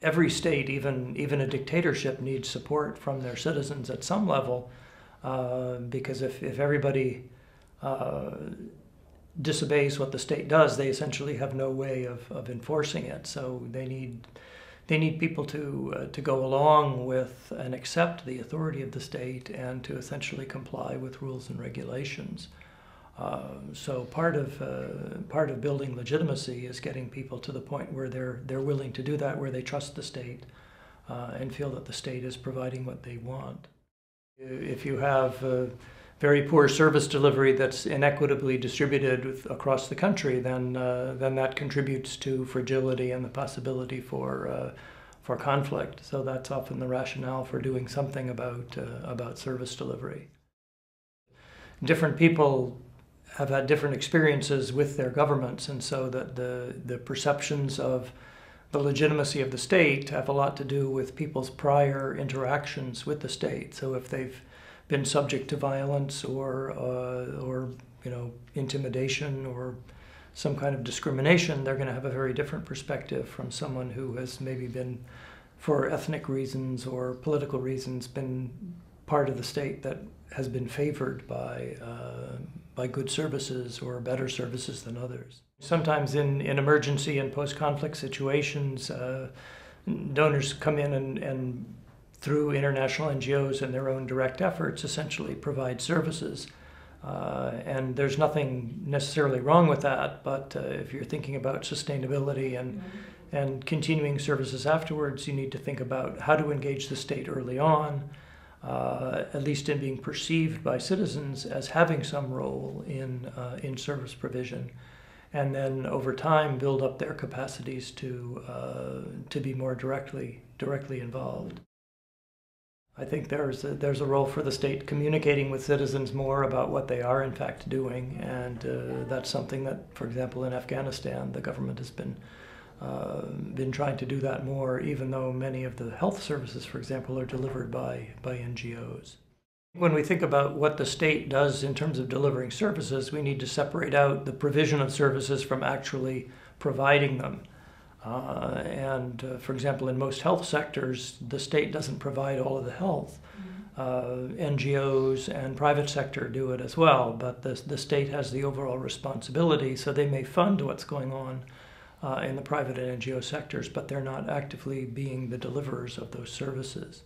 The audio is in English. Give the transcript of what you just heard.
every state, even a dictatorship, needs support from their citizens at some level, because if everybody disobeys what the state does, they essentially have no way of enforcing it. So they need people to go along with and accept the authority of the state and to essentially comply with rules and regulations. So part of building legitimacy is getting people to the point where they're willing to do that, where they trust the state and feel that the state is providing what they want. If you have very poor service delivery that's inequitably distributed across the country, then that contributes to fragility and the possibility for conflict. So that's often the rationale for doing something about service delivery. Different people have had different experiences with their governments, and so that the perceptions of the legitimacy of the state have a lot to do with people's prior interactions with the state. So if they've been subject to violence or intimidation or some kind of discrimination, they're going to have a very different perspective from someone who has maybe been, for ethnic reasons or political reasons, been part of the state that has been favored by good services or better services than others. Sometimes in emergency and post-conflict situations, donors come in and through international NGOs and their own direct efforts essentially provide services. And there's nothing necessarily wrong with that, but if you're thinking about sustainability and continuing services afterwards, you need to think about how to engage the state early on, at least in being perceived by citizens as having some role in service provision, and then over time build up their capacities to be more directly involved. I think there's a role for the state communicating with citizens more about what they are in fact doing, and that's something that, for example, in Afghanistan, the government has been trying to do that more, even though many of the health services, for example, are delivered by NGOs. When we think about what the state does in terms of delivering services, we need to separate out the provision of services from actually providing them. For example, in most health sectors, the state doesn't provide all of the health. NGOs and private sector do it as well, but the state has the overall responsibility, so they may fund what's going on in the private and NGO sectors, but they're not actively being the deliverers of those services.